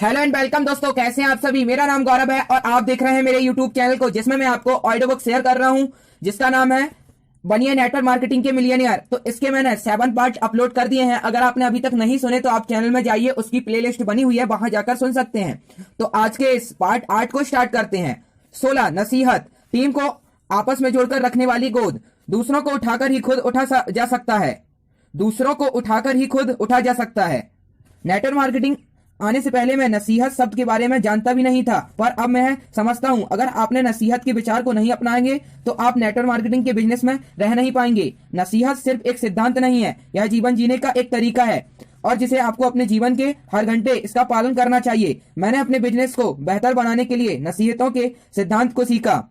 Hello and welcome दोस्तों, कैसे हैं आप सभी। मेरा नाम गौरव है और आप देख रहे हैं मेरे यूट्यूब चैनल को, जिसमें मैं आपको ऑडियो बुक शेयर कर रहा हूं जिसका नाम है बनिए नेटवर्क मार्केटिंग के मिलियनियर। तो इसके मैंने 7 पार्ट अपलोड कर दिए हैं। अगर आपने अभी तक नहीं सुने तो आप चैनल में जाइए, उसकी प्लेलिस्ट बनी हुई है, वहां जाकर सुन सकते हैं। तो आज के इस पार्ट 8 को स्टार्ट करते हैं। 16 नसीहत, टीम को आपस में जोड़कर रखने वाली गोद। दूसरों को उठाकर ही खुद जा सकता है। दूसरों को उठाकर ही खुद उठा जा सकता है। नेटवर्क मार्केटिंग आने से पहले मैं नसीहत शब्द के बारे में जानता भी नहीं था, पर अब मैं समझता हूं अगर आपने नसीहत के विचार को नहीं अपनाएंगे तो आप नेटवर्क मार्केटिंग के बिजनेस में रह नहीं पाएंगे। नसीहत सिर्फ एक सिद्धांत नहीं है, यह जीवन जीने का एक तरीका है और जिसे आपको अपने जीवन के हर घंटे इसका पालन करना चाहिए। मैंने अपने बिजनेस को बेहतर बनाने के लिए नसीहतों के सिद्धांत को सीखा।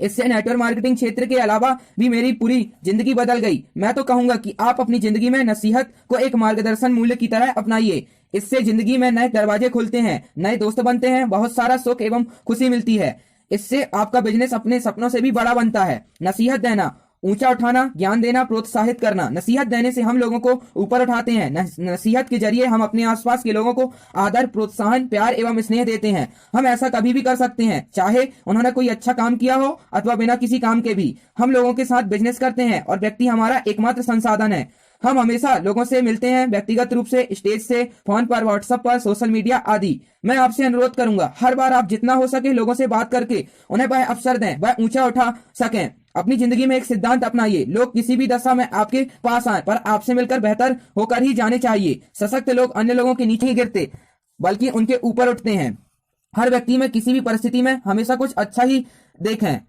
इससे नेटवर्क मार्केटिंग क्षेत्र के अलावा भी मेरी पूरी जिंदगी बदल गई। मैं तो कहूंगा कि आप अपनी जिंदगी में नसीहत को एक मार्गदर्शन मूल्य की तरह अपनाइए। इससे जिंदगी में नए दरवाजे खुलते हैं, नए दोस्त बनते हैं, बहुत सारा सुख एवं खुशी मिलती है। इससे आपका बिजनेस अपने सपनों से भी बड़ा बनता है। नसीहत देना, ऊंचा उठाना, ज्ञान देना, प्रोत्साहित करना। नसीहत देने से हम लोगों को ऊपर उठाते हैं। नसीहत के जरिए हम अपने आसपास के लोगों को आदर, प्रोत्साहन, प्यार एवं स्नेह देते हैं। हम ऐसा कभी भी कर सकते हैं, चाहे उन्होंने कोई अच्छा काम किया हो अथवा बिना किसी काम के भी। हम लोगों के साथ बिजनेस करते हैं और व्यक्ति हमारा एकमात्र संसाधन है। हम हमेशा लोगों से मिलते हैं, व्यक्तिगत रूप से, स्टेज से, फोन पर, व्हाट्सएप पर, सोशल मीडिया आदि। मैं आपसे अनुरोध करूंगा, हर बार आप जितना हो सके लोगों से बात करके उन्हें वह अवसर दें, वह ऊंचा उठा सकें। अपनी जिंदगी में एक सिद्धांत अपनाइए, लोग किसी भी दशा में आपके पास आए पर आपसे मिलकर बेहतर होकर ही जाने चाहिए। सशक्त लोग अन्य लोगों के नीचे ही गिरते बल्कि उनके ऊपर उठते हैं। हर व्यक्ति में किसी भी परिस्थिति में हमेशा कुछ अच्छा ही देखें।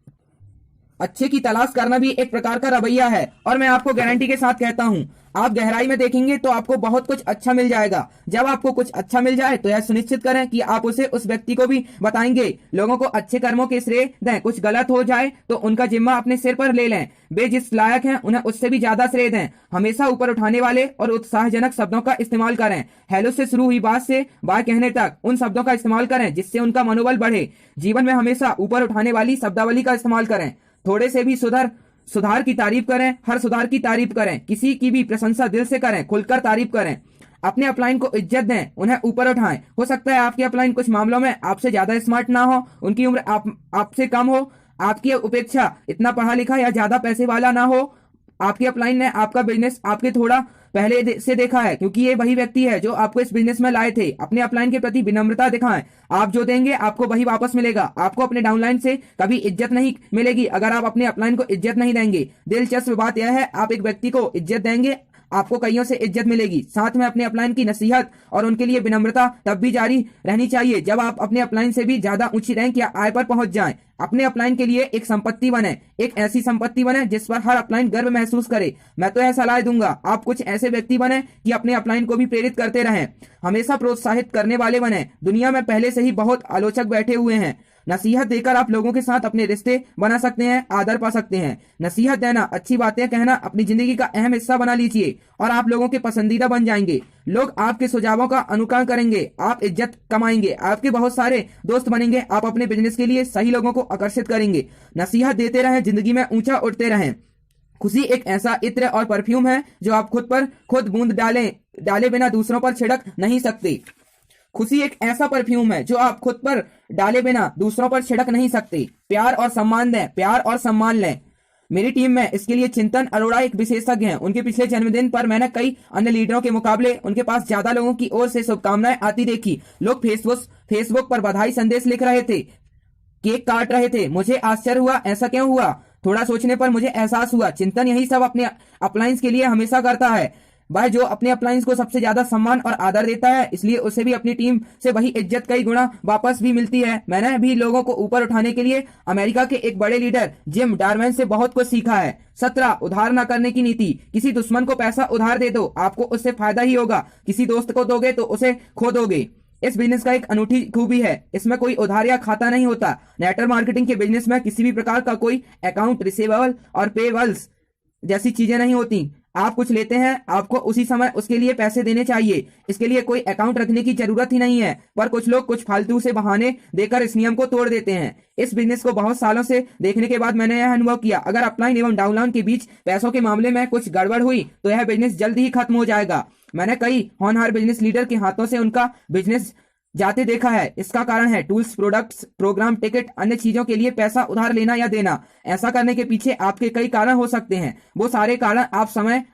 अच्छे की तलाश करना भी एक प्रकार का रवैया है और मैं आपको गारंटी के साथ कहता हूं, आप गहराई में देखेंगे तो आपको बहुत कुछ अच्छा मिल जाएगा। जब आपको कुछ अच्छा मिल जाए तो यह सुनिश्चित करें कि आप उसे उस व्यक्ति को भी बताएंगे। लोगों को अच्छे कर्मों के श्रेय दें, कुछ गलत हो जाए तो उनका जिम्मा अपने सिर पर ले लें। वे जिस लायक हैं उन्हें उससे भी ज्यादा श्रेय दें। हमेशा ऊपर उठाने वाले और उत्साहजनक शब्दों का इस्तेमाल करें। हेलो से शुरू हुई बात से बाय कहने तक उन शब्दों का इस्तेमाल करें जिससे उनका मनोबल बढ़े। जीवन में हमेशा ऊपर उठाने वाली शब्दावली का इस्तेमाल करें। थोड़े से भी सुधार की तारीफ करें, हर सुधार की तारीफ करें। किसी की भी प्रशंसा दिल से करें, खुलकर तारीफ करें। अपने अपलाइन को इज्जत दें, उन्हें ऊपर उठाएं। हो सकता है आपके अपलाइन कुछ मामलों में आपसे ज्यादा स्मार्ट ना हो, उनकी उम्र आपसे कम हो, आपकी अपेक्षा इतना पढ़ा लिखा या ज्यादा पैसे वाला ना हो। आपके अपलाइन ने आपका बिजनेस आपके थोड़ा पहले से देखा है, क्योंकि ये वही व्यक्ति है जो आपको इस बिजनेस में लाए थे। अपने अपलाइन के प्रति विनम्रता दिखाएं। आप जो देंगे आपको वही वापस मिलेगा। आपको अपने डाउनलाइन से कभी इज्जत नहीं मिलेगी अगर आप अपने अपलाइन को इज्जत नहीं देंगे। दिलचस्प बात यह है, आप एक व्यक्ति को इज्जत देंगे, आपको कईयों से इज्जत मिलेगी। साथ में अपने अपलाइन की नसीहत और उनके लिए विनम्रता तब भी जारी रहनी चाहिए जब आप अपने अपलाइन से भी ज्यादा ऊंची रैंक या आय पर पहुंच जाएं। अपने अपलाइन के लिए एक संपत्ति बने, एक ऐसी संपत्ति बने जिस पर हर अपलाइन गर्व महसूस करे। मैं तो यह सलाह दूंगा, आप कुछ ऐसे व्यक्ति बने कि अपने अपलाइन को भी प्रेरित करते रहें, हमेशा प्रोत्साहित करने वाले बने। दुनिया में पहले से ही बहुत आलोचक बैठे हुए हैं। नसीहत देकर आप लोगों के साथ अपने रिश्ते बना सकते हैं, आदर पा सकते हैं। नसीहत देना, अच्छी बातें कहना अपनी जिंदगी का अहम हिस्सा बना लीजिए और आप लोगों के पसंदीदा बन जाएंगे। लोग आपके सुझावों का अनुकरण करेंगे, आप इज्जत कमाएंगे, आपके बहुत सारे दोस्त बनेंगे। आप अपने बिजनेस के लिए सही लोगों को आकर्षित करेंगे। नसीहत देते रहें, जिंदगी में ऊंचा उठते रहें। खुशी एक ऐसा इत्र और परफ्यूम है जो आप खुद बूंद डाले बिना दूसरों पर छिड़क नहीं सकते। खुशी एक ऐसा परफ्यूम है जो आप खुद पर डाले बिना दूसरों पर छिड़क नहीं सकते। प्यार और सम्मान दें, प्यार और सम्मान लें। मेरी टीम में इसके लिए चिंतन अरोड़ा एक विशेषज्ञ हैं। उनके पिछले जन्मदिन पर मैंने कई अन्य लीडरों के मुकाबले उनके पास ज्यादा लोगों की ओर से शुभकामनाएं आती देखी। लोग फेसबुक पर बधाई संदेश लिख रहे थे, केक काट रहे थे। मुझे आश्चर्य हुआ, ऐसा क्यों हुआ? थोड़ा सोचने पर मुझे एहसास हुआ, चिंतन यही सब अपने अपलायंस के लिए हमेशा करता है। वह जो अपने अपलायंस को सबसे ज्यादा सम्मान और आदर देता है, इसलिए उसे भी अपनी टीम से वही इज्जत कई गुना वापस भी मिलती है। मैंने भी लोगों को ऊपर उठाने के लिए अमेरिका के एक बड़े लीडर जिम डार्मैन से बहुत कुछ सीखा है। 17 उधार न करने की नीति। किसी दुश्मन को पैसा उधार दे दो, आपको उससे फायदा ही होगा। किसी दोस्त को दोगे तो उसे खो दोगे। इस बिजनेस का एक अनूठी खूबी है, इसमें कोई उधार या खाता नहीं होता। नेटवर्क मार्केटिंग के बिजनेस में किसी भी प्रकार का कोई अकाउंट रिसीवेबल और पेबल्स जैसी चीजें नहीं होती। आप कुछ लेते हैं, आपको उसी समय उसके लिए पैसे देने चाहिए। इसके लिए कोई अकाउंट रखने की जरूरत ही नहीं है, पर कुछ लोग कुछ फालतू से बहाने देकर इस नियम को तोड़ देते हैं। इस बिजनेस को बहुत सालों से देखने के बाद मैंने यह अनुभव किया, अगर अपलाइन एवं डाउनलाइन के बीच पैसों के मामले में कुछ गड़बड़ हुई तो यह बिजनेस जल्द ही खत्म हो जाएगा। मैंने कई होनहार बिजनेस लीडर के हाथों से उनका बिजनेस जाते देखा है। इसका कारण है टूल्स, प्रोडक्ट्स, प्रोग्राम, टिकट, अन्य चीजों के लिए पैसा उधार लेना या देना। ऐसा करने के पीछे आपके कई कारण हो सकते हैं। वो सारे कारण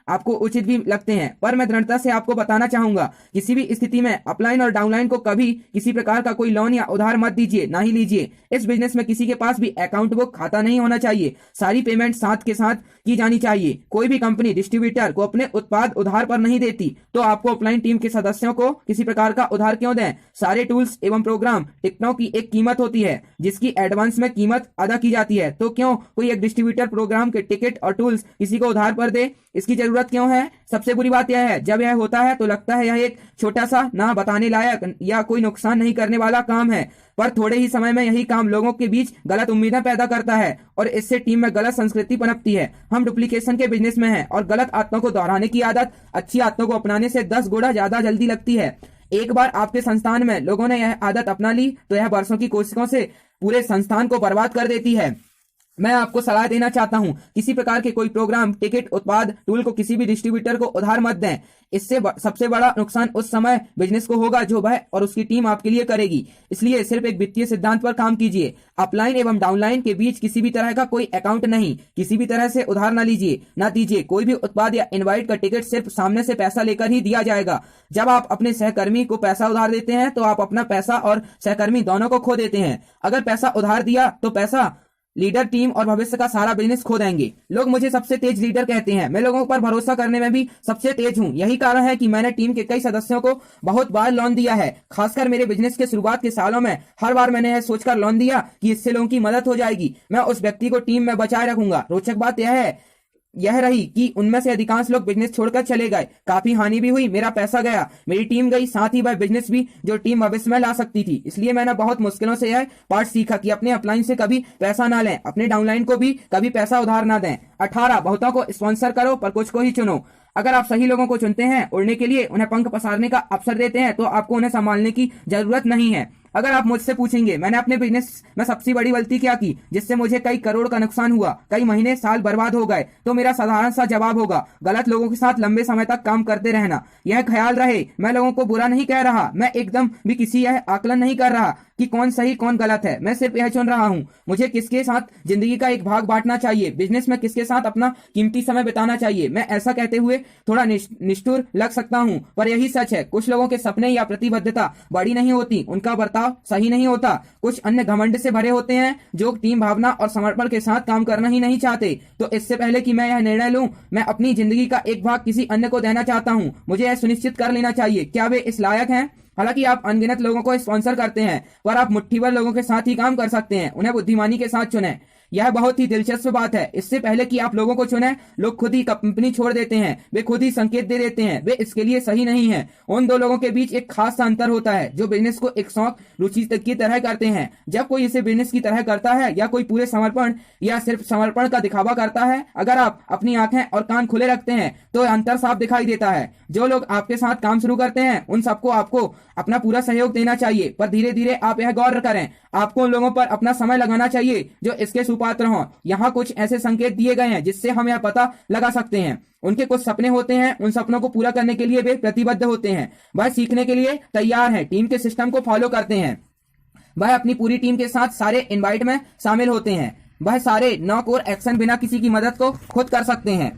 आपको उचित भी लगते हैं, पर मैं दृढ़ता से आपको बताना चाहूंगा, किसी भी स्थिति में अपलाइन और डाउनलाइन को कभी किसी प्रकार का कोई लोन या उधार मत दीजिए, ना ही लीजिए। इस बिजनेस में किसी के पास भी अकाउंट बुक, खाता नहीं होना चाहिए। सारी पेमेंट साथ के साथ की जानी चाहिए। कोई भी कंपनी डिस्ट्रीब्यूटर को अपने उत्पाद उधार पर नहीं देती, तो आपको अपलाइन टीम के सदस्यों को किसी प्रकार का उधार क्यों दें। सारे टूल्स एवं प्रोग्राम, टिकटों की एक कीमत होती है जिसकी एडवांस में कीमत अदा की जाती है। तो क्यों कोई एक डिस्ट्रीब्यूटर प्रोग्राम के टिकट और टूल्स किसी को उधार पर दे, इसकी जरूरत क्यों है। सबसे बुरी बात यह है, जब यह होता है तो लगता है यह एक छोटा सा, ना बताने लायक या कोई नुकसान नहीं करने वाला काम है, पर थोड़े ही समय में यही काम लोगों के बीच गलत उम्मीदें पैदा करता है और इससे टीम में गलत संस्कृति पनपती है। हम डुप्लीकेशन के बिजनेस में हैं और गलत आदतों को दोहराने की आदत अच्छी आदतों को अपनाने से 10 गुना ज्यादा जल्दी लगती है। एक बार आपके संस्थान में लोगों ने यह आदत अपना ली तो यह वर्षों की कोशिशों से पूरे संस्थान को बर्बाद कर देती है। मैं आपको सलाह देना चाहता हूं, किसी प्रकार के कोई प्रोग्राम, टिकट, उत्पाद, टूल को किसी भी डिस्ट्रीब्यूटर को उधार मत दें। इससे सबसे बड़ा नुकसान उस समय बिजनेस को होगा जो वह और उसकी टीम आपके लिए करेगी। इसलिए सिर्फ एक वित्तीय सिद्धांत पर काम कीजिए। अपलाइन एवं डाउनलाइन के बीच किसी भी तरह का कोई अकाउंट नहीं, किसी भी तरह से उधार न लीजिए, न दीजिए। कोई भी उत्पाद या इनवाइट का टिकट सिर्फ सामने से पैसा लेकर ही दिया जाएगा। जब आप अपने सहकर्मी को पैसा उधार देते हैं तो आप अपना पैसा और सहकर्मी दोनों को खो देते हैं। अगर पैसा उधार दिया तो पैसा, लीडर, टीम और भविष्य का सारा बिजनेस खो देंगे। लोग मुझे सबसे तेज लीडर कहते हैं। मैं लोगों पर भरोसा करने में भी सबसे तेज हूं। यही कारण है कि मैंने टीम के कई सदस्यों को बहुत बार लोन दिया है। खासकर मेरे बिजनेस के शुरुआत के सालों में हर बार मैंने यह सोचकर लोन दिया कि इससे लोगों की मदद हो जाएगी, मैं उस व्यक्ति को टीम में बचाए रखूंगा। रोचक बात यह रही कि उनमें से अधिकांश लोग बिजनेस छोड़कर चले गए। काफी हानि भी हुई, मेरा पैसा गया, मेरी टीम गई, साथ ही वह बिजनेस भी जो टीम भविष्य में ला सकती थी। इसलिए मैंने बहुत मुश्किलों से यह पाठ सीखा कि अपने अपलाइन से कभी पैसा ना लें, अपने डाउनलाइन को भी कभी पैसा उधार ना दें। 18 बहुतों को स्पॉन्सर करो पर कुछ को ही चुनो। अगर आप सही लोगों को चुनते हैं, उड़ने के लिए उन्हें पंख पसारने का अवसर देते हैं, तो आपको उन्हें संभालने की जरूरत नहीं है। अगर आप मुझसे पूछेंगे मैंने अपने बिजनेस में सबसे बड़ी गलती क्या की जिससे मुझे कई करोड़ का नुकसान हुआ, कई महीने साल बर्बाद हो गए, तो मेरा साधारण सा जवाब होगा, गलत लोगों के साथ लंबे समय तक काम करते रहना। यह ख्याल रहे, मैं लोगों को बुरा नहीं कह रहा, मैं एकदम भी किसी यह आकलन नहीं कर रहा कि कौन सही कौन गलत है। मैं सिर्फ यह चुन रहा हूँ मुझे किसके साथ जिंदगी का एक भाग बांटना चाहिए, बिजनेस में किसके साथ अपना कीमती समय बिताना चाहिए। मैं ऐसा कहते हुए थोड़ा निष्ठुर लग सकता हूँ, पर यही सच है। कुछ लोगों के सपने या प्रतिबद्धता बड़ी नहीं होती, उनका बर्ताव सही नहीं होता। कुछ अन्य घमंड से भरे होते हैं जो टीम भावना और समर्पण के साथ काम करना ही नहीं चाहते। तो इससे पहले कि मैं यह निर्णय लूं, मैं अपनी जिंदगी का एक भाग किसी अन्य को देना चाहता हूं। मुझे यह सुनिश्चित कर लेना चाहिए क्या वे इस लायक हैं। हालांकि आप अनगिनत लोगों को स्पॉन्सर करते हैं, पर आप मुट्ठी भर लोगों के साथ ही काम कर सकते हैं। उन्हें बुद्धिमानी के साथ चुनें। यह बहुत ही दिलचस्प बात है। इससे पहले कि आप लोगों को चुनें, लोग खुद ही कंपनी छोड़ देते हैं। वे खुद ही संकेत दे देते हैं वे इसके लिए सही नहीं है। उन दो लोगों के बीच एक खास सा अंतर होता है जो बिजनेस को एक शौक, रुचि की तरह करते हैं। जब कोई इसे बिजनेस की तरह करता है या कोई पूरे समर्पण या सिर्फ समर्पण का दिखावा करता है। अगर आप अपनी आंखें और कान खुले रखते हैं तो अंतर साफ दिखाई देता है। जो लोग आपके साथ काम शुरू करते हैं उन सबको आपको अपना पूरा सहयोग देना चाहिए, पर धीरे धीरे आप यह गौर करें, आपको उन लोगों पर अपना समय लगाना चाहिए जो इसके सुपात्र हों। यहाँ कुछ ऐसे संकेत दिए गए हैं जिससे हम यह पता लगा सकते हैं। उनके कुछ सपने होते हैं, उन सपनों को पूरा करने के लिए वे प्रतिबद्ध होते हैं, वह सीखने के लिए तैयार है, टीम के सिस्टम को फॉलो करते हैं, वह अपनी पूरी टीम के साथ सारे इनवाइट में शामिल होते हैं, वह सारे नॉक और एक्शन बिना किसी की मदद को खुद कर सकते हैं,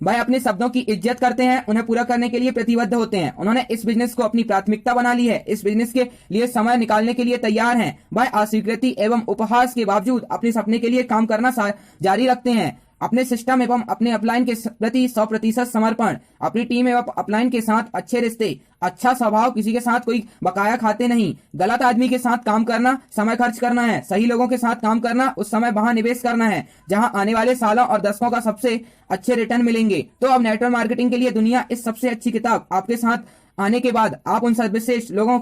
वह अपने शब्दों की इज्जत करते हैं, उन्हें पूरा करने के लिए प्रतिबद्ध होते हैं। उन्होंने इस बिजनेस को अपनी प्राथमिकता बना ली है, इस बिजनेस के लिए समय निकालने के लिए तैयार हैं। वह अस्वीकृति एवं उपहास के बावजूद अपने सपने के लिए काम करना जारी रखते हैं। अपने सिस्टम एवं अपने अपलाइन के प्रति 100% समर्पण, अपनी टीम एवं अपलाइन के साथ अच्छे रिश्ते, अच्छा स्वभाव, किसी के साथ कोई बकाया खाते नहीं, गलत आदमी के साथ काम करना, समय खर्च करना है, सही लोगों के साथ काम करना, उस समय वहां निवेश करना है जहां आने वाले सालों और दशकों का सबसे अच्छे रिटर्न मिलेंगे। तो अब नेटवर्क मार्केटिंग के लिए दुनिया इस सबसे अच्छी किताब आपके साथ आने के बाद आप उन सर्वश्रेष्ठ लोगों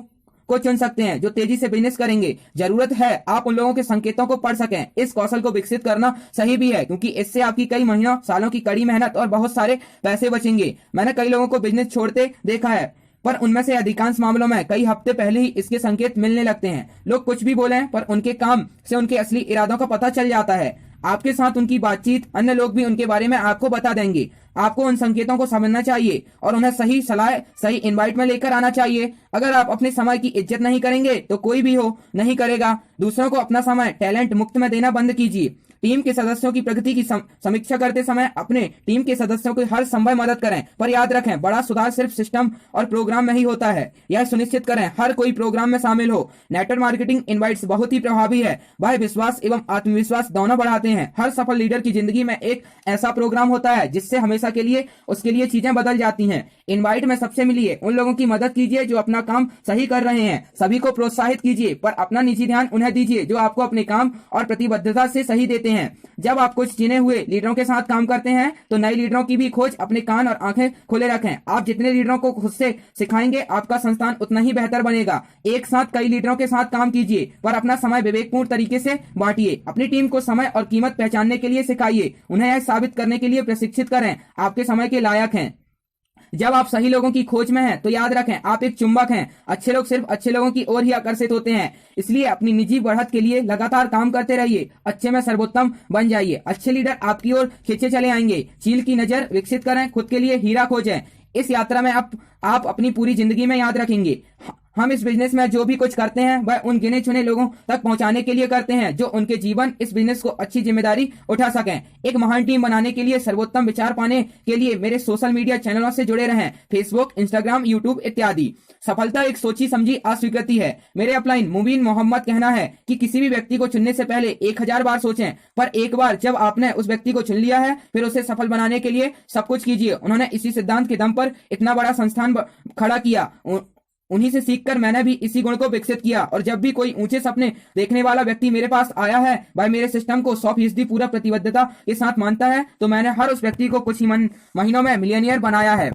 को चुन सकते हैं जो तेजी से बिजनेस करेंगे। जरूरत है आप उन लोगों के संकेतों को पढ़ सकें। इस कौशल को विकसित करना सही भी है क्योंकि इससे आपकी कई महीनों सालों की कड़ी मेहनत और बहुत सारे पैसे बचेंगे। मैंने कई लोगों को बिजनेस छोड़ते देखा है, पर उनमें से अधिकांश मामलों में कई हफ्ते पहले ही इसके संकेत मिलने लगते हैं। लोग कुछ भी बोलें, पर उनके काम से उनके असली इरादों का पता चल जाता है। आपके साथ उनकी बातचीत, अन्य लोग भी उनके बारे में आपको बता देंगे। आपको उन संकेतों को समझना चाहिए और उन्हें सही सलाह, सही इनवाइट में लेकर आना चाहिए। अगर आप अपने समय की इज्जत नहीं करेंगे तो कोई भी हो नहीं करेगा। दूसरों को अपना समय टैलेंट मुक्त में देना बंद कीजिए। टीम के सदस्यों की प्रगति की समीक्षा करते समय अपने टीम के सदस्यों की हर संभव मदद करें, पर याद रखें बड़ा सुधार सिर्फ सिस्टम और प्रोग्राम में ही होता है। यह सुनिश्चित करें हर कोई प्रोग्राम में शामिल हो। नेटवर्क मार्केटिंग इनवाइट्स बहुत ही प्रभावी है। वह विश्वास एवं आत्मविश्वास दोनों बढ़ाते हैं। हर सफल लीडर की जिंदगी में एक ऐसा प्रोग्राम होता है जिससे हमेशा के लिए उसके लिए चीजें बदल जाती हैं। इनवाइट में सबसे मिलिए, उन लोगों की मदद कीजिए जो अपना काम सही कर रहे हैं। सभी को प्रोत्साहित कीजिए, पर अपना निजी ध्यान उन्हें दीजिए जो आपको अपने काम और प्रतिबद्धता से सही देते हैं। जब आप कुछ चुने हुए लीडरों के साथ काम करते हैं तो नए लीडरों की भी खोज, अपने कान और आंखें खुले रखें। आप जितने लीडरों को खुद से सिखाएंगे आपका संस्थान उतना ही बेहतर बनेगा। एक साथ कई लीडरों के साथ काम कीजिए, पर अपना समय विवेकपूर्ण तरीके से बांटिए। अपनी टीम को समय और कीमत पहचानने के लिए सिखाइए, उन्हें यह साबित करने के लिए प्रशिक्षित करें आपके समय के लायक हैं। जब आप सही लोगों की खोज में हैं तो याद रखें आप एक चुंबक हैं। अच्छे लोग सिर्फ अच्छे लोगों की ओर ही आकर्षित होते हैं। इसलिए अपनी निजी बढ़त के लिए लगातार काम करते रहिए। अच्छे में सर्वोत्तम बन जाइए। अच्छे लीडर आपकी ओर खींचे चले आएंगे। चील की नजर विकसित करें, खुद के लिए हीरा खोजें। इस यात्रा में आप अपनी पूरी जिंदगी में याद रखेंगे हम इस बिजनेस में जो भी कुछ करते हैं वह उन गिने चुने लोगों तक पहुंचाने के लिए करते हैं जो उनके जीवन इस बिजनेस को अच्छी जिम्मेदारी उठा सकें। एक महान टीम बनाने के लिए सर्वोत्तम विचार पाने के लिए मेरे सोशल मीडिया चैनलों से जुड़े रहें, फेसबुक, इंस्टाग्राम, यूट्यूब इत्यादि। सफलता एक सोची समझी अस्वीकृति है। मेरे अपलाइन मुबीन मोहम्मद कहना है कि किसी भी व्यक्ति को चुनने से पहले 1000 बार सोचें, पर एक बार जब आपने उस व्यक्ति को चुन लिया है फिर उसे सफल बनाने के लिए सब कुछ कीजिए। उन्होंने इसी सिद्धांत के दम पर इतना बड़ा संस्थान खड़ा किया। उन्हीं से सीखकर मैंने भी इसी गुण को विकसित किया और जब भी कोई ऊंचे सपने देखने वाला व्यक्ति मेरे पास आया है वह मेरे सिस्टम को 100% पूरा प्रतिबद्धता के साथ मानता है तो मैंने हर उस व्यक्ति को कुछ ही महीनों में मिलियनियर बनाया है।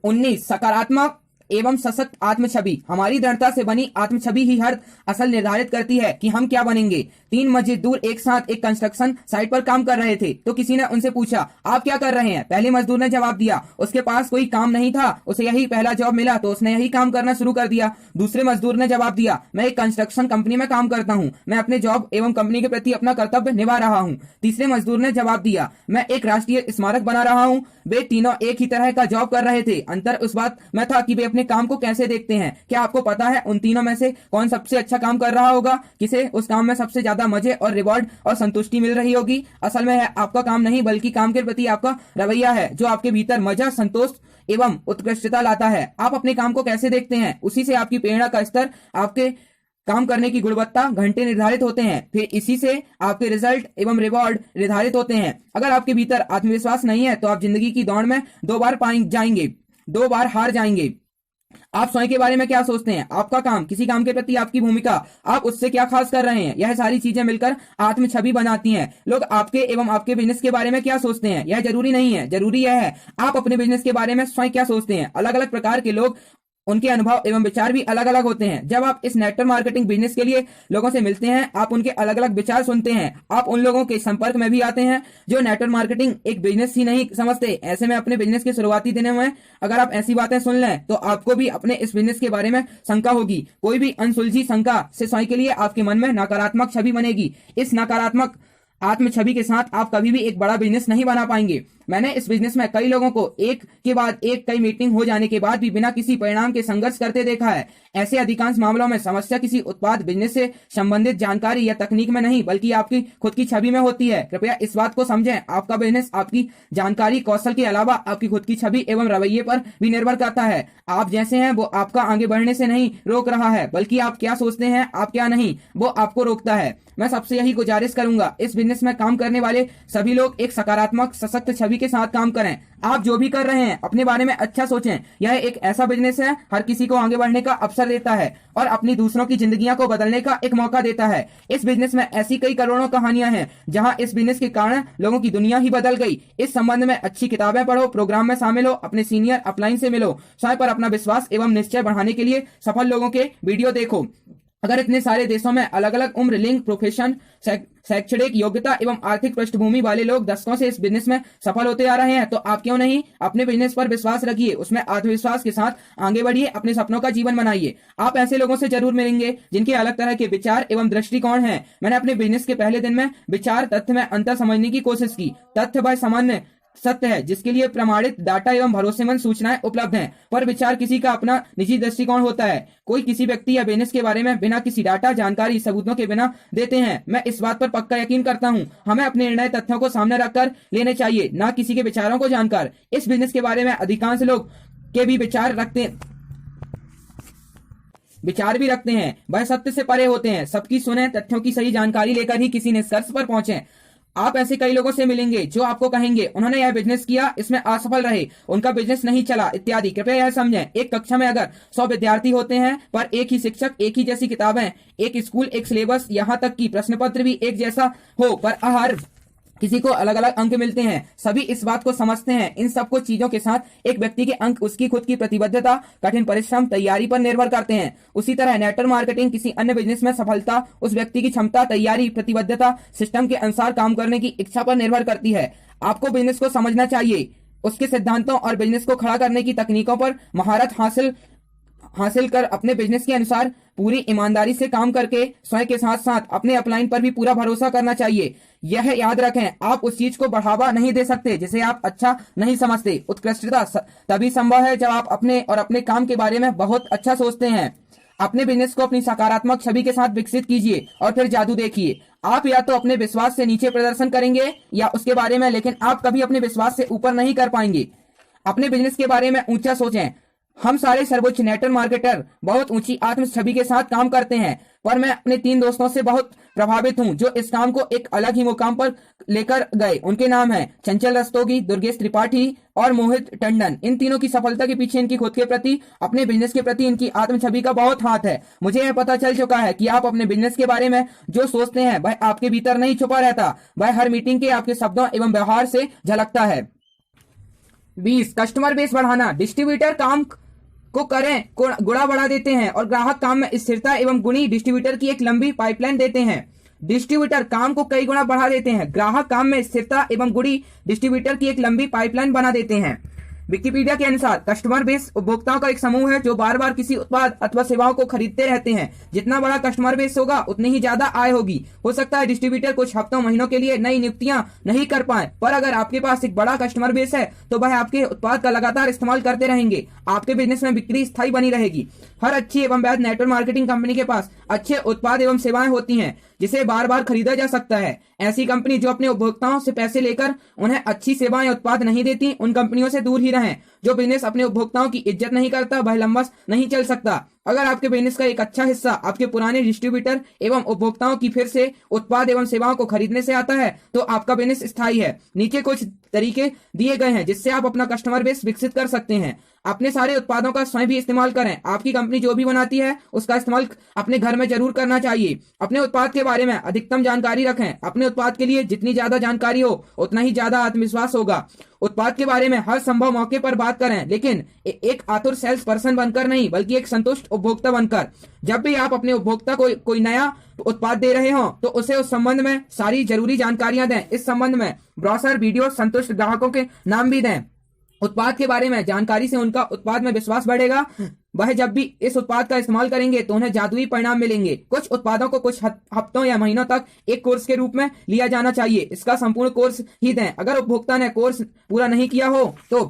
19 सकारात्मक एवं सशक्त आत्म छवि। हमारी दृढ़ता से बनी आत्म छवि ही हर असल निर्धारित करती है कि हम क्या बनेंगे। 3 मजदूर एक साथ एक कंस्ट्रक्शन साइट पर काम कर रहे थे तो किसी ने उनसे पूछा आप क्या कर रहे हैं। पहले मजदूर ने जवाब दिया उसके पास कोई काम नहीं था, उसे यही पहला जॉब मिला तो उसने यही काम करना शुरू कर दिया। दूसरे मजदूर ने जवाब दिया मैं एक कंस्ट्रक्शन कंपनी में काम करता हूँ, मैं अपने जॉब एवं कंपनी के प्रति अपना कर्तव्य निभा रहा हूँ। तीसरे मजदूर ने जवाब दिया मैं एक राष्ट्रीय स्मारक बना रहा हूँ। वे तीनों एक ही तरह का जॉब कर रहे थे, अंतर उस बात में था कि वे अपने काम को कैसे देखते हैं। क्या आपको पता है उन तीनों में से कौन सबसे अच्छा काम कर रहा होगा, किसे उस काम में सबसे ज्यादा मजे और रिवॉर्ड और संतुष्टि मिल रही होगी। असल में है आपका काम नहीं बल्कि काम के प्रति आपका रवैया है जो आपके भीतर मजा, संतोष एवं उत्कृष्टता लाता है। आप अपने काम को कैसे देखते हैं उसी से आपकी प्रेरणा का स्तर, आपके काम करने की गुणवत्ता, घंटे निर्धारित होते हैं। फिर इसी से आपके रिजल्ट एवं रिवॉर्ड निर्धारित होते हैं। अगर आपके भीतर आत्मविश्वास नहीं है तो आप जिंदगी की दौड़ में 2 बार हार जाएंगे। आप स्वयं के बारे में क्या सोचते हैं, आपका काम, किसी काम के प्रति आपकी भूमिका, आप उससे क्या खास कर रहे हैं, यह सारी चीजें मिलकर आत्म छवि बनाती हैं। लोग आपके एवं आपके बिजनेस के बारे में क्या सोचते हैं यह जरूरी नहीं है, जरूरी यह है आप अपने बिजनेस के बारे में स्वयं क्या सोचते हैं। अलग अलग प्रकार के लोग, उनके अनुभव एवं विचार भी अलग अलग होते हैं। जब आप इस नेटवर्क मार्केटिंग बिजनेस के लिए लोगों से मिलते हैं आप उनके अलग अलग विचार सुनते हैं। आप उन लोगों के संपर्क में भी आते हैं जो नेटवर्क मार्केटिंग एक बिजनेस ही नहीं समझते। ऐसे में अपने बिजनेस के शुरुआती दिनों में अगर आप ऐसी बातें सुन लें तो आपको भी अपने इस बिजनेस के बारे में शंका होगी। कोई भी अनसुलझी शंका से स्वयं के लिए आपके मन में नकारात्मक छवि बनेगी। इस नकारात्मक आत्म छवि के साथ आप कभी भी एक बड़ा बिजनेस नहीं बना पाएंगे। मैंने इस बिजनेस में कई लोगों को एक के बाद एक कई मीटिंग हो जाने के बाद भी बिना किसी परिणाम के संघर्ष करते देखा है। ऐसे अधिकांश मामलों में समस्या किसी उत्पाद, बिजनेस से संबंधित जानकारी या तकनीक में नहीं बल्कि आपकी खुद की छवि में होती है। कृपया इस बात को समझें, आपका बिजनेस आपकी जानकारी, कौशल के अलावा आपकी खुद की छवि एवं रवैये पर भी निर्भर करता है। आप जैसे हैं वो आपका आगे बढ़ने से नहीं रोक रहा है बल्कि आप क्या सोचते हैं, आप क्या नहीं, वो आपको रोकता है। मैं सबसे यही गुजारिश करूंगा इस बिजनेस में काम करने वाले सभी लोग एक सकारात्मक सशक्त छवि के साथ काम करें। आप जो भी कर रहे हैं अपने बारे में अच्छा सोचें। यह एक ऐसा बिजनेस है हर किसी को आगे बढ़ने का अवसर देता है और अपनी दूसरों की जिंदगियां को बदलने का एक मौका देता है। इस बिजनेस में ऐसी कई करोड़ों कहानियां हैं जहां इस बिजनेस के कारण लोगों की दुनिया ही बदल गई। इस संबंध में अच्छी किताबें पढ़ो, प्रोग्राम में शामिल हो, अपने सीनियर अपलाइन से मिलो, स्वयं पर अपना विश्वास एवं निश्चय बढ़ाने के लिए सफल लोगों के वीडियो देखो। अगर इतने सारे देशों में अलग अलग उम्र, लिंग, प्रोफेशन, शैक्षणिक योग्यता एवं आर्थिक पृष्ठभूमि वाले लोग दशकों से इस बिजनेस में सफल होते आ रहे हैं, तो आप क्यों नहीं अपने बिजनेस पर विश्वास रखिए, उसमें आत्मविश्वास के साथ आगे बढ़िए, अपने सपनों का जीवन बनाइए। आप ऐसे लोगों से जरूर मिलेंगे जिनके अलग तरह के विचार एवं दृष्टिकोण हैं। मैंने अपने बिजनेस के पहले दिन में विचार तथ्य में अंतर समझने की कोशिश की। तथ्य वह सामान्य सत्य है जिसके लिए प्रमाणित डाटा एवं भरोसेमंद सूचनाएं उपलब्ध हैं, पर विचार किसी का अपना निजी दृष्टिकोण होता है। कोई किसी व्यक्ति या बिजनेस के बारे में बिना किसी डाटा, जानकारी, सबूतों के बिना देते हैं। मैं इस बात पर पक्का यकीन करता हूं, हमें अपने निर्णय तथ्यों को सामने रखकर लेने चाहिए, ना किसी के विचारों को जानकर। इस बिजनेस के बारे में अधिकांश लोग के भी विचार भी रखते हैं, वह सत्य से परे होते हैं। सबकी सुने, तथ्यों की सही जानकारी लेकर ही किसी निष्कर्ष पर पहुंचे। आप ऐसे कई लोगों से मिलेंगे जो आपको कहेंगे उन्होंने यह बिजनेस किया, इसमें असफल रहे, उनका बिजनेस नहीं चला इत्यादि। कृपया यह समझें, एक कक्षा में अगर 100 विद्यार्थी होते हैं पर एक ही शिक्षक, एक ही जैसी किताबें, एक स्कूल, एक सिलेबस, यहाँ तक कि प्रश्न पत्र भी एक जैसा हो, पर हर किसी को अलग अलग अंक मिलते हैं, सभी इस बात को समझते हैं। इन सब कुछ चीजों के साथ एक व्यक्ति के अंक उसकी खुद की प्रतिबद्धता, कठिन परिश्रम, तैयारी पर निर्भर करते हैं। उसी तरह नेटवर्क मार्केटिंग किसी अन्य बिजनेस में सफलता उस व्यक्ति की क्षमता, तैयारी, प्रतिबद्धता, सिस्टम के अनुसार काम करने की इच्छा पर निर्भर करती है। आपको बिजनेस को समझना चाहिए, उसके सिद्धांतों और बिजनेस को खड़ा करने की तकनीकों पर महारत हासिल कर अपने बिजनेस के अनुसार पूरी ईमानदारी से काम करके स्वयं के साथ साथ अपने अपलाइन पर भी पूरा भरोसा करना चाहिए। यह याद रखें, आप उस चीज को बढ़ावा नहीं दे सकते जिसे आप अच्छा नहीं समझते। उत्कृष्टता तभी संभव है जब आप अपने और अपने काम के बारे में बहुत अच्छा सोचते हैं। अपने बिजनेस को अपनी सकारात्मक छवि के साथ विकसित कीजिए और फिर जादू देखिए। आप या तो अपने विश्वास से नीचे प्रदर्शन करेंगे या उसके बारे में, लेकिन आप कभी अपने विश्वास से ऊपर नहीं कर पाएंगे। अपने बिजनेस के बारे में ऊंचा सोचें। हम सारे सर्वोच्च नेटवर्क मार्केटर बहुत ऊंची आत्म छवि के साथ काम करते हैं, पर मैं अपने 3 दोस्तों से बहुत प्रभावित हूं जो इस काम को एक अलग ही मुकाम पर लेकर गए। उनके नाम हैं चंचल रस्तोगी, दुर्गेश त्रिपाठी और मोहित टंडन। इन तीनों की सफलता के पीछे इनकी खुद के प्रति, अपने बिजनेस के प्रति इनकी आत्म छवि का बहुत हाथ है। मुझे यह पता चल चुका है कि आप अपने बिजनेस के बारे में जो सोचते हैं वह आपके भीतर नहीं छुपा रहता, वह हर मीटिंग के आपके शब्दों एवं व्यवहार से झलकता है। 20 कस्टमर बेस बढ़ाना। डिस्ट्रीब्यूटर काम को करें गुणा बढ़ा देते हैं और ग्राहक काम में स्थिरता एवं गुणी डिस्ट्रीब्यूटर की एक लंबी पाइपलाइन देते हैं। डिस्ट्रीब्यूटर काम को कई गुना बढ़ा देते हैं, ग्राहक काम में स्थिरता एवं गुणी डिस्ट्रीब्यूटर की एक लंबी पाइपलाइन बना देते हैं। विकिपीडिया के अनुसार कस्टमर बेस उपभोक्ताओं का एक समूह है जो बार बार किसी उत्पाद अथवा सेवाओं को खरीदते रहते हैं। जितना बड़ा कस्टमर बेस होगा उतनी ही ज्यादा आय होगी। हो सकता है डिस्ट्रीब्यूटर कुछ हफ्तों, महीनों के लिए नई नियुक्तियां नहीं कर पाए, पर अगर आपके पास एक बड़ा कस्टमर बेस है तो वह आपके उत्पाद का लगातार इस्तेमाल करते रहेंगे। आपके बिजनेस में बिक्री स्थायी बनी रहेगी। हर अच्छी एवं वैध नेटवर्क मार्केटिंग कंपनी के पास अच्छे उत्पाद एवं सेवाएं होती हैं जिसे बार बार खरीदा जा सकता है। ऐसी कंपनी जो अपने उपभोक्ताओं से पैसे लेकर उन्हें अच्छी सेवाएं उत्पाद नहीं देती, उन कंपनियों से दूर ही रहें। जो बिजनेस अपने उपभोक्ताओं की इज्जत नहीं करता वह लंबा नहीं चल सकता। अगर आपके बिजनेस का एक अच्छा हिस्सा आपके पुराने डिस्ट्रीब्यूटर एवं उपभोक्ताओं की फिर से उत्पाद एवं सेवाओं को खरीदने से आता है तो आपका बिजनेस स्थायी है। नीचे कुछ तरीके दिए गए हैं जिससे आप अपना कस्टमर बेस विकसित कर सकते हैं। अपने सारे उत्पादों का स्वयं भी इस्तेमाल करें। आपकी कंपनी जो भी बनाती है उसका इस्तेमाल अपने घर में जरूर करना चाहिए। अपने उत्पाद के बारे में अधिकतम जानकारी रखें। अपने उत्पाद के लिए जितनी ज्यादा जानकारी हो उतना ही ज्यादा आत्मविश्वास होगा। उत्पाद के बारे में हर संभव मौके पर बात करें, लेकिन एक आतुर सेल्स पर्सन बनकर नहीं, बल्कि एक संतुष्ट उपभोक्ता बनकर। जब भी आप अपने उपभोक्ता को कोई नया उत्पाद दे रहे हो तो उसे उस संबंध में सारी जरूरी जानकारियां दें। इस संबंध में ब्रोशर, वीडियो, संतुष्ट ग्राहकों के नाम भी दें। उत्पाद के बारे में जानकारी से उनका उत्पाद में विश्वास बढ़ेगा। वह जब भी इस उत्पाद का इस्तेमाल करेंगे तो उन्हें जादुई परिणाम मिलेंगे। कुछ उत्पादों को कुछ हफ्तों या महीनों तक एक कोर्स के रूप में लिया जाना चाहिए। इसका संपूर्ण कोर्स ही दें। अगर उपभोक्ता ने कोर्स पूरा नहीं किया हो तो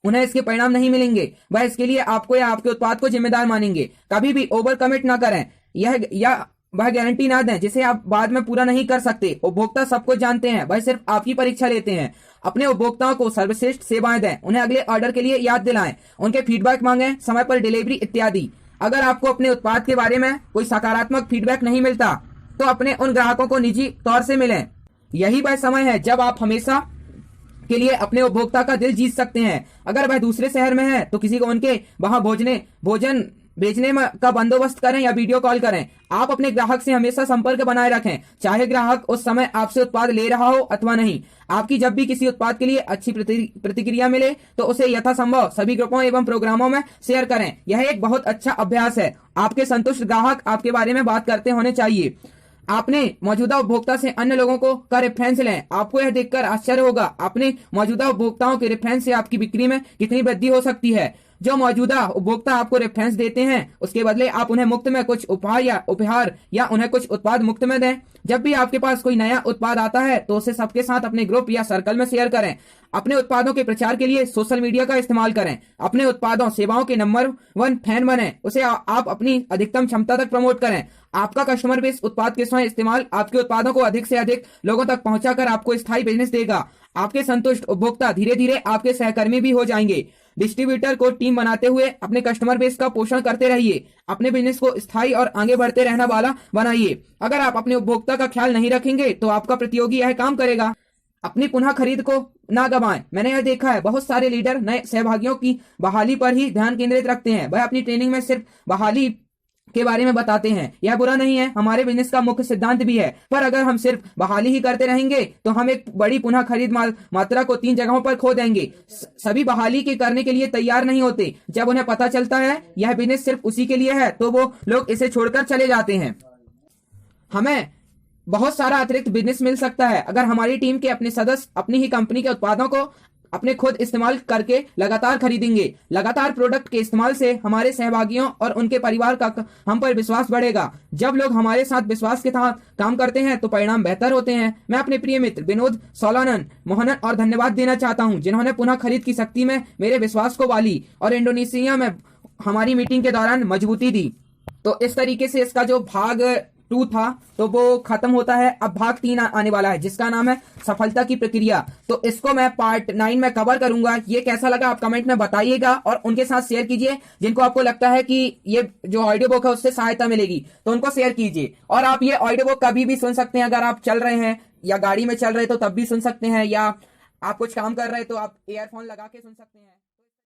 उन्हें इसके परिणाम नहीं मिलेंगे। वह इसके लिए आपको या आपके उत्पाद को जिम्मेदार मानेंगे। कभी भी ओवर कमिट ना करें या वह गारंटी ना दें जिसे आप बाद में पूरा नहीं कर सकते। उपभोक्ता सब कुछ जानते हैं, वह सिर्फ आपकी परीक्षा लेते हैं। अपने उपभोक्ताओं को सर्वश्रेष्ठ सेवाएं दें, उन्हें अगले ऑर्डर के लिए याद दिलाएं, उनके फीडबैक मांगें, समय पर डिलीवरी इत्यादि। अगर आपको अपने उत्पाद के बारे में कोई सकारात्मक फीडबैक नहीं मिलता तो अपने उन ग्राहकों को निजी तौर से मिलें। यही वह समय है जब आप हमेशा के लिए अपने उपभोक्ता का दिल जीत सकते हैं। अगर वह दूसरे शहर में है तो किसी को उनके वहां भोजन बेचने का बंदोबस्त करें या वीडियो कॉल करें। आप अपने ग्राहक से हमेशा संपर्क बनाए रखें, चाहे ग्राहक उस समय आपसे उत्पाद ले रहा हो अथवा नहीं। आपकी जब भी किसी उत्पाद के लिए अच्छी प्रतिक्रिया मिले तो उसे यथासंभव सभी ग्रुपों एवं प्रोग्रामों में शेयर करें। यह एक बहुत अच्छा अभ्यास है। आपके संतुष्ट ग्राहक आपके बारे में बात करते होने चाहिए। आपने मौजूदा उपभोक्ता से अन्य लोगों को का रेफरेंस लें। आपको यह देखकर आश्चर्य होगा अपने मौजूदा उपभोक्ताओं के रेफरेंस से आपकी बिक्री में कितनी वृद्धि हो सकती है। जो मौजूदा उपभोक्ता आपको रेफरेंस देते हैं उसके बदले आप उन्हें मुफ्त में कुछ उपहार या उन्हें कुछ उत्पाद मुफ्त में दें। जब भी आपके पास कोई नया उत्पाद आता है तो उसे सबके साथ अपने ग्रुप या सर्कल में शेयर करें। अपने उत्पादों के प्रचार के लिए सोशल मीडिया का इस्तेमाल करें। अपने उत्पादों सेवाओं के नंबर 1 फैन बने, उसे आप अपनी अधिकतम क्षमता तक प्रमोट करें। आपका कस्टमर बेस उत्पाद के स्वयं इस्तेमाल आपके उत्पादों को अधिक से अधिक लोगों तक पहुंचाकर आपको स्थायी बिजनेस देगा। आपके संतुष्ट उपभोक्ता धीरे धीरे आपके सहकर्मी भी हो जाएंगे। डिस्ट्रीब्यूटर को टीम बनाते हुए अपने कस्टमर बेस का पोषण करते रहिए। अपने बिजनेस को स्थायी और आगे बढ़ते रहना वाला बनाइए। अगर आप अपने उपभोक्ता का ख्याल नहीं रखेंगे तो आपका प्रतियोगी यह काम करेगा। अपनी पुनः खरीद को ना गवाएं। मैंने यह देखा है बहुत सारे लीडर नए सहभागियों की बहाली पर ही ध्यान केंद्रित रखते हैं। वह अपनी ट्रेनिंग में सिर्फ बहाली के बारे में बताते हैं। यह बुरा नहीं है, हमारे बिजनेस का मुख्य सिद्धांत भी है। पर अगर हम सिर्फ बहाली ही करते रहेंगे तो हम एक बड़ी पुनः खरीद मात्रा को 3 जगहों पर खो देंगे। सभी बहाली के करने के लिए तैयार नहीं होते। जब उन्हें पता चलता है यह बिजनेस सिर्फ उसी के लिए है तो वो लोग इसे छोड़कर चले जाते हैं। हमें बहुत सारा अतिरिक्त बिजनेस मिल सकता है अगर हमारी टीम के अपने सदस्य अपनी ही कंपनी के उत्पादों को अपने खुद इस्तेमाल करके लगातार खरीदेंगे। लगातार प्रोडक्ट के इस्तेमाल से हमारे सहभागियों और उनके परिवार का हम पर विश्वास बढ़ेगा। जब लोग हमारे साथ विश्वास के साथ काम करते हैं तो परिणाम बेहतर होते हैं। मैं अपने प्रिय मित्र विनोद सोलानन मोहनन और धन्यवाद देना चाहता हूं जिन्होंने पुनः खरीद की शक्ति में मेरे विश्वास को वाली और इंडोनेशिया में हमारी मीटिंग के दौरान मजबूती दी। तो इस तरीके से इसका जो भाग 2 था तो वो खत्म होता है। अब भाग 3 आने वाला है जिसका नाम है सफलता की प्रक्रिया। तो इसको मैं पार्ट 9 में कवर करूंगा। ये कैसा लगा आप कमेंट में बताइएगा और उनके साथ शेयर कीजिए जिनको आपको लगता है कि ये जो ऑडियो बुक है उससे सहायता मिलेगी तो उनको शेयर कीजिए। और आप ये ऑडियो बुक कभी भी सुन सकते हैं। अगर आप चल रहे हैं या गाड़ी में चल रहे तो तब भी सुन सकते हैं, या आप कुछ काम कर रहे हैं तो आप ईयरफोन लगा के सुन सकते हैं।